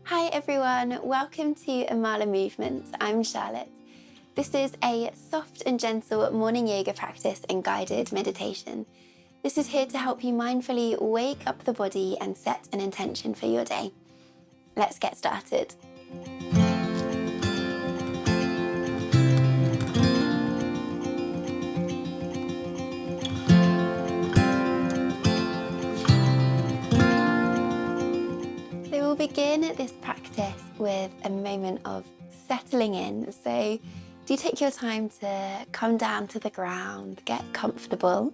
Hi everyone, welcome to Amala Movements. I'm Charlotte. This is a soft and gentle morning yoga practice and guided meditation. This is here to help you mindfully wake up the body and set an intention for your day. Let's get started. So we'll begin this practice with a moment of settling in. So do take your time to come down to the ground, get comfortable,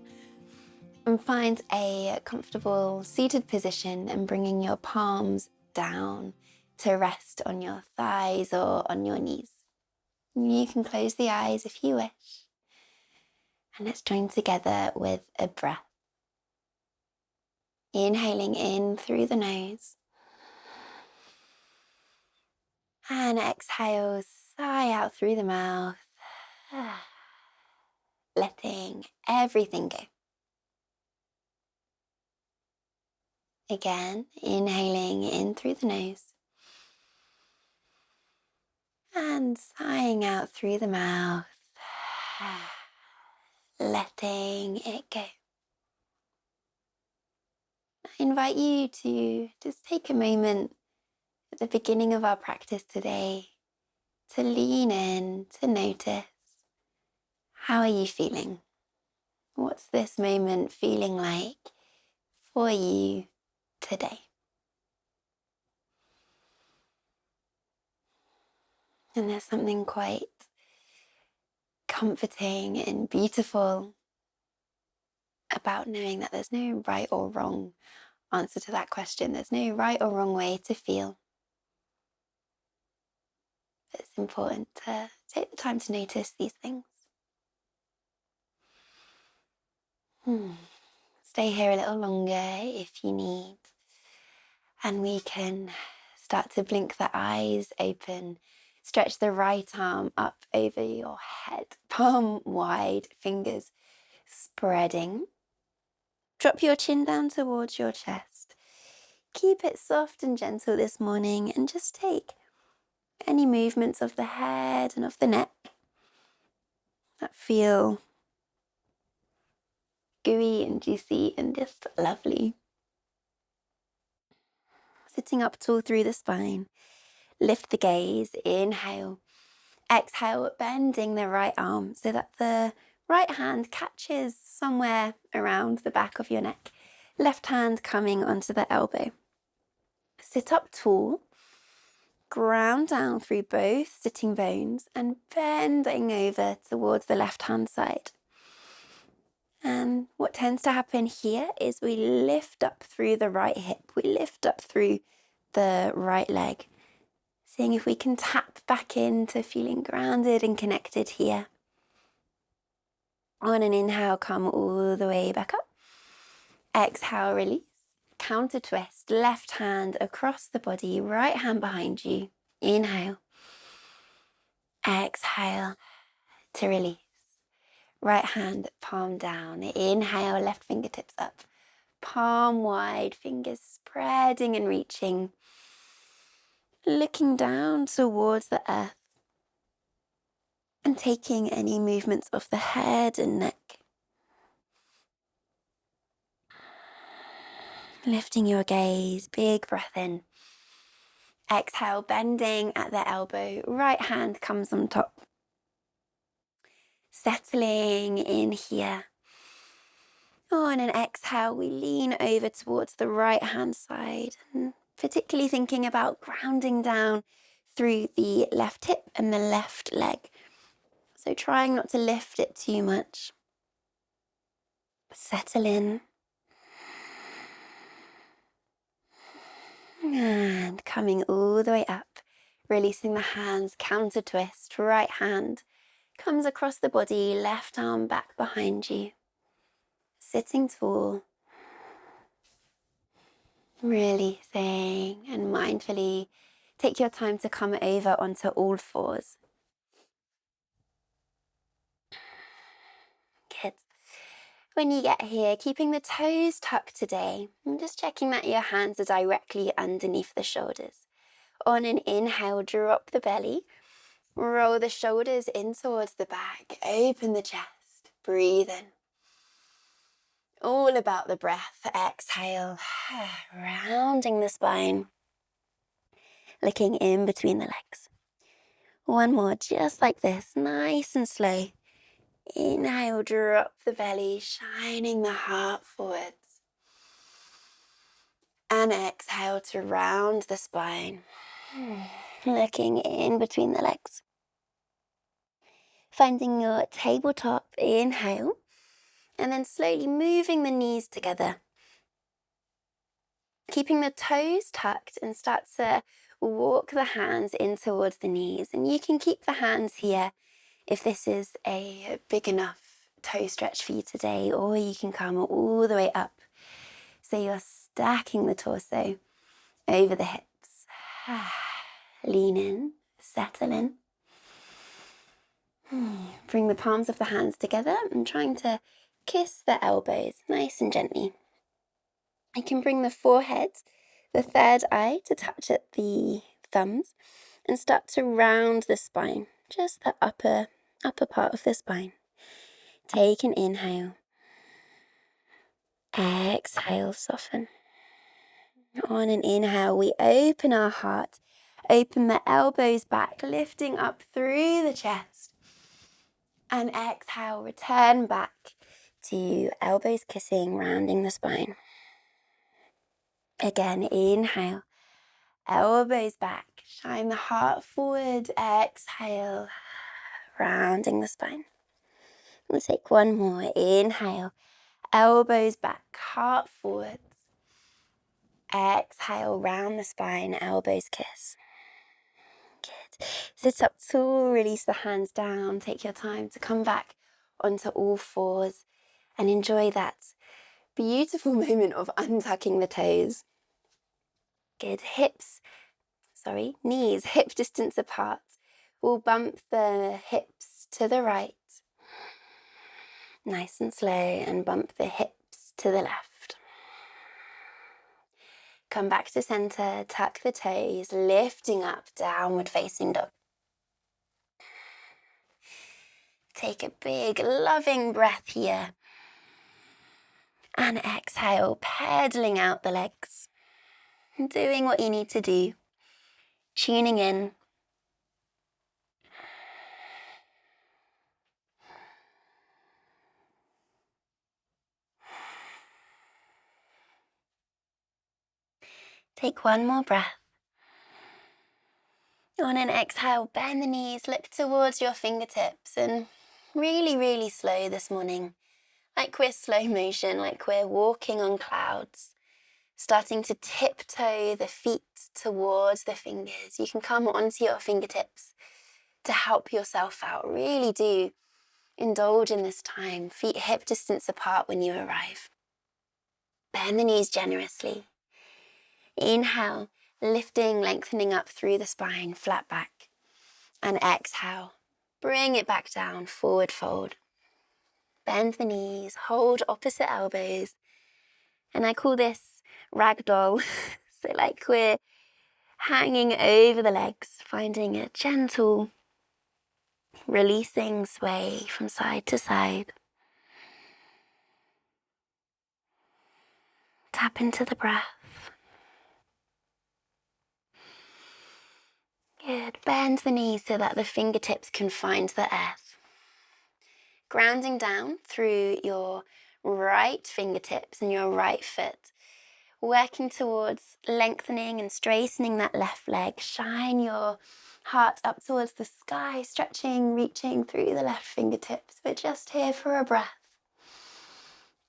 and find a comfortable seated position and bringing your palms down to rest on your thighs or on your knees. You can close the eyes if you wish. And let's join together with a breath. Inhaling in through the nose. And exhale, sigh out through the mouth. Letting everything go. Again, inhaling in through the nose. And sighing out through the mouth. Letting it go. I invite you to just take a moment at the beginning of our practice today to lean in, to notice, how are you feeling? What's this moment feeling like for you today? And there's something quite comforting and beautiful about knowing that there's no right or wrong answer to that question. There's no right or wrong way to feel. It's important to take the time to notice these things. Stay here a little longer if you need. And we can start to blink the eyes open. Stretch the right arm up over your head, palm wide, fingers spreading. Drop your chin down towards your chest. Keep it soft and gentle this morning and just take any movements of the head and of the neck that feel gooey and juicy and just lovely. Sitting up tall through the spine. Lift the gaze, inhale. Exhale, bending the right arm so that the right hand catches somewhere around the back of your neck. Left hand coming onto the elbow. Sit up tall. Ground down through both sitting bones and bending over towards the left hand side. And what tends to happen here is we lift up through the right hip. We lift up through the right leg. Seeing if we can tap back into feeling grounded and connected here. On an inhale, come all the way back up. Exhale, release. Counter twist, left hand across the body, right hand behind you. Inhale. Exhale to release. Right hand, palm down. Inhale, left fingertips up. Palm wide, fingers spreading and reaching. Looking down towards the earth. And taking any movements of the head and neck. Lifting your gaze, big breath in. Exhale, bending at the elbow, right hand comes on top. Settling in here. On an exhale, we lean over towards the right hand side, and particularly thinking about grounding down through the left hip and the left leg. So trying not to lift it too much. Settle in. And coming all the way up, releasing the hands, counter twist, right hand comes across the body, left arm back behind you. Sitting tall, releasing and mindfully take your time to come over onto all fours. Good. When you get here, keeping the toes tucked today, and just checking that your hands are directly underneath the shoulders. On an inhale, drop the belly. Roll the shoulders in towards the back. Open the chest. Breathe in. All about the breath. Exhale. Rounding the spine. Looking in between the legs. One more, just like this. Nice and slow. Inhale, drop the belly, shining the heart forwards. And exhale to round the spine. Looking in between the legs. Finding your tabletop inhale. And then slowly moving the knees together. Keeping the toes tucked, and start to walk the hands in towards the knees. And you can keep the hands here if this is a big enough toe stretch for you today, or you can come all the way up. So you're stacking the torso over the hips. Lean in, settle in. Bring the palms of the hands together and trying to kiss the elbows nice and gently. You can bring the forehead, the third eye, to touch at the thumbs and start to round the spine, just the upper part of the spine. Take an inhale. Exhale, soften. On an inhale, we open our heart, open the elbows back, lifting up through the chest. And exhale, return back to elbows kissing, rounding the spine. Again, inhale, elbows back, shine the heart forward. Exhale, rounding the spine. We'll take one more. Inhale, elbows back, heart forwards. Exhale, round the spine, elbows kiss. Good. Sit up tall, release the hands down. Take your time to come back onto all fours and enjoy that beautiful moment of untucking the toes. Good. Knees hip distance apart. We'll bump the hips to the right. Nice and slow, and bump the hips to the left. Come back to center, tuck the toes, lifting up, downward facing dog. Take a big, loving breath here. And exhale, pedaling out the legs. Doing what you need to do. Tuning in. Take one more breath. On an exhale, bend the knees, look towards your fingertips, and really, really slow this morning. Like we're slow motion, like we're walking on clouds. Starting to tiptoe the feet towards the fingers. You can come onto your fingertips to help yourself out. Really do indulge in this time. Feet hip distance apart when you arrive. Bend the knees generously. Inhale, lifting, lengthening up through the spine, flat back. And exhale, bring it back down, forward fold. Bend the knees, hold opposite elbows. And I call this ragdoll. So like we're hanging over the legs, finding a gentle, releasing sway from side to side. Tap into the breath. Good. Bend the knees so that the fingertips can find the earth. Grounding down through your right fingertips and your right foot. Working towards lengthening and straightening that left leg. Shine your heart up towards the sky, stretching, reaching through the left fingertips. We're just here for a breath.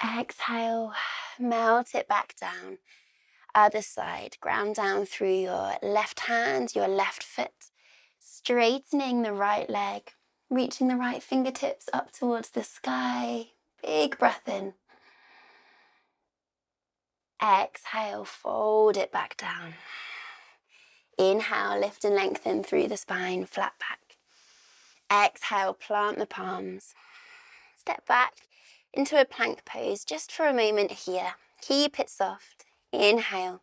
Exhale, melt it back down. Other side, ground down through your left hand, your left foot, straightening the right leg, reaching the right fingertips up towards the sky. Big breath in. Exhale, fold it back down. Inhale, lift and lengthen through the spine, flat back. Exhale, plant the palms. Step back into a plank pose just for a moment here. Keep it soft. Inhale.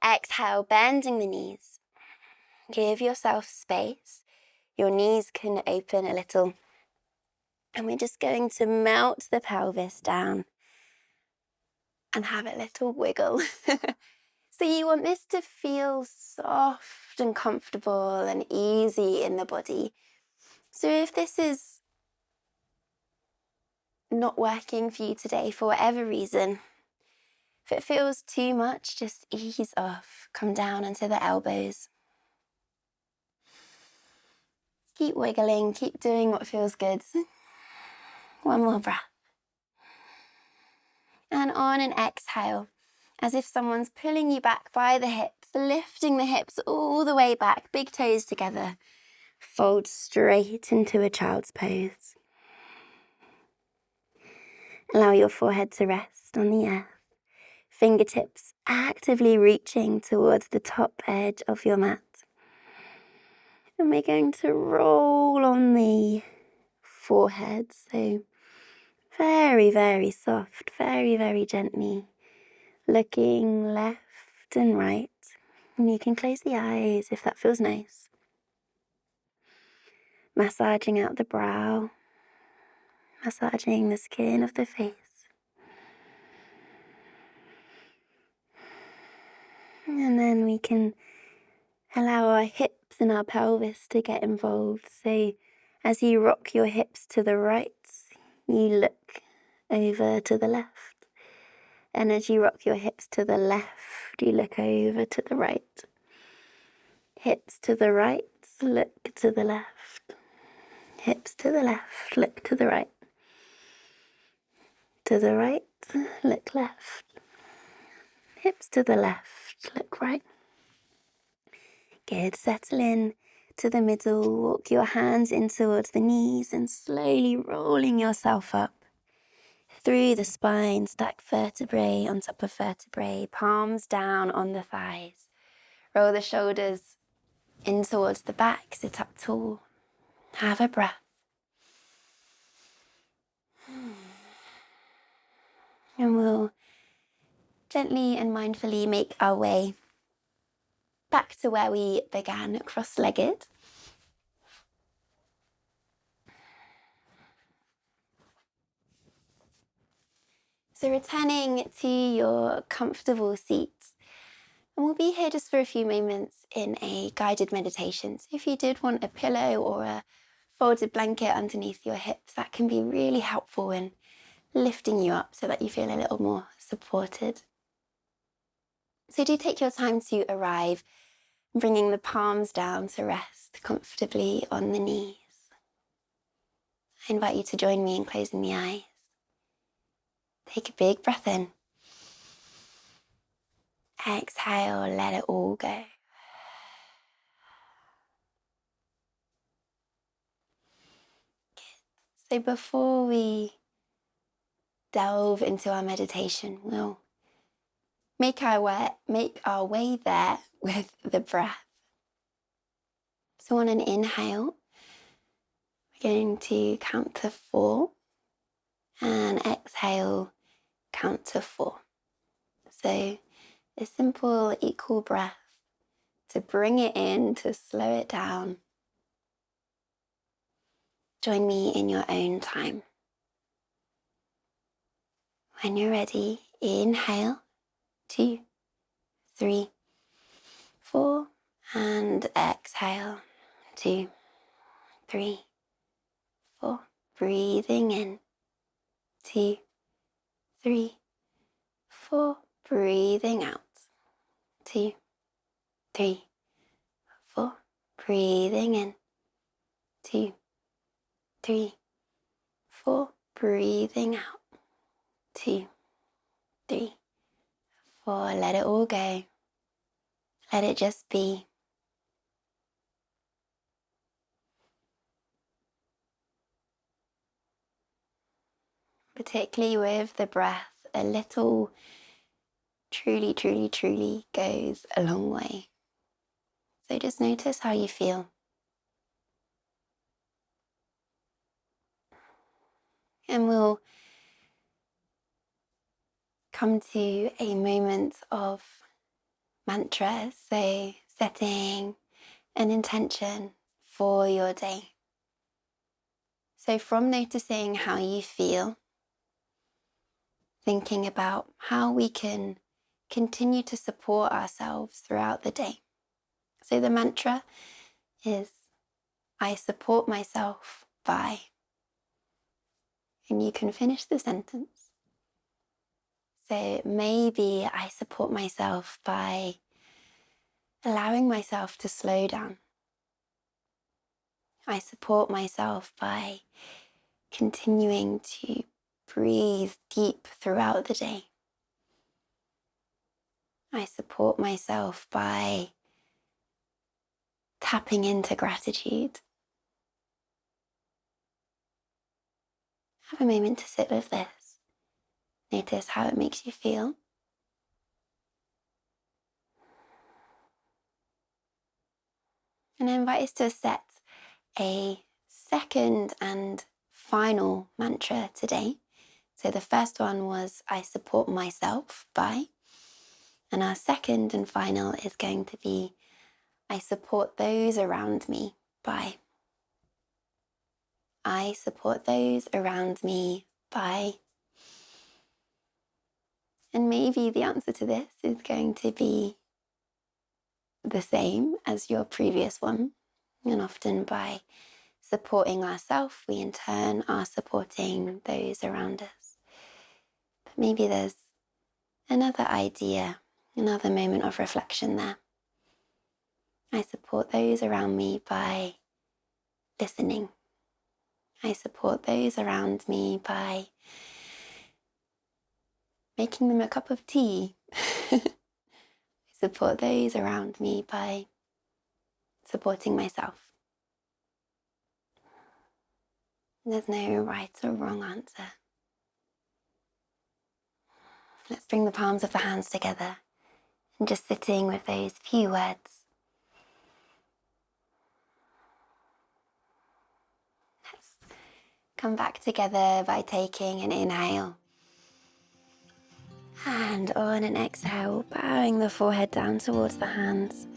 Exhale, bending the knees. Give yourself space. Your knees can open a little. And we're just going to melt the pelvis down and have a little wiggle. So you want this to feel soft and comfortable and easy in the body. So if this is not working for you today for whatever reason, if it feels too much, just ease off. Come down onto the elbows. Keep wiggling, keep doing what feels good. One more breath. And on an exhale, as if someone's pulling you back by the hips, lifting the hips all the way back, big toes together. Fold straight into a child's pose. Allow your forehead to rest on the earth. Fingertips actively reaching towards the top edge of your mat. And we're going to roll on the forehead, so very, very soft, very, very gently, looking left and right. And you can close the eyes if that feels nice. Massaging out the brow, massaging the skin of the face. And then we can allow our hips and our pelvis to get involved. So as you rock your hips to the right, you look over to the left. And as you rock your hips to the left, you look over to the right. Hips to the right, look to the left. Hips to the left, look to the right. To the right, look left. Hips to the left, look right. Good, settle in to the middle, walk your hands in towards the knees and slowly rolling yourself up through the spine, stack vertebrae on top of vertebrae, palms down on the thighs. Roll the shoulders in towards the back, sit up tall. Have a breath. And we'll gently and mindfully make our way back to where we began, cross-legged. So returning to your comfortable seat, and we'll be here just for a few moments in a guided meditation. So if you did want a pillow or a folded blanket underneath your hips, that can be really helpful in lifting you up so that you feel a little more supported. So do take your time to arrive, bringing the palms down to rest comfortably on the knees. I invite you to join me in closing the eyes. Take a big breath in. Exhale, let it all go. So before we delve into our meditation, we'll make our way there with the breath. So on an inhale, we're going to count to 4, and exhale, count to 4. So a simple equal breath to bring it in, to slow it down. Join me in your own time. When you're ready, inhale, 2, 3, 4, and exhale, 2, 3, 4. Breathing in, 2, 3, 4. Breathing out, 2, 3, 4. Breathing in, 2, 3, 4. Breathing out, 2, 3, 4. Let it all go. Let it just be. Particularly with the breath, a little truly, truly, truly goes a long way. So just notice how you feel. And we'll come to a moment of mantra, so setting an intention for your day. So from noticing how you feel, thinking about how we can continue to support ourselves throughout the day. So the mantra is, I support myself by, and you can finish the sentence. So maybe I support myself by allowing myself to slow down. I support myself by continuing to breathe deep throughout the day. I support myself by tapping into gratitude. Have a moment to sit with this. Notice how it makes you feel. And I invite us to set a second and final mantra today. So the first one was, I support myself by. And our second and final is going to be, I support those around me by. I support those around me by. And maybe the answer to this is going to be the same as your previous one. And often by supporting ourselves, we in turn are supporting those around us. But maybe there's another idea, another moment of reflection there. I support those around me by listening. I support those around me by making them a cup of tea. I support those around me by supporting myself. There's no right or wrong answer. Let's bring the palms of the hands together and just sitting with those few words. Let's come back together by taking an inhale. And on an exhale, bowing the forehead down towards the hands.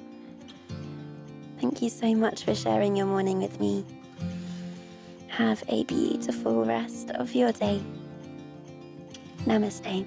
Thank you so much for sharing your morning with me. Have a beautiful rest of your day. Namaste.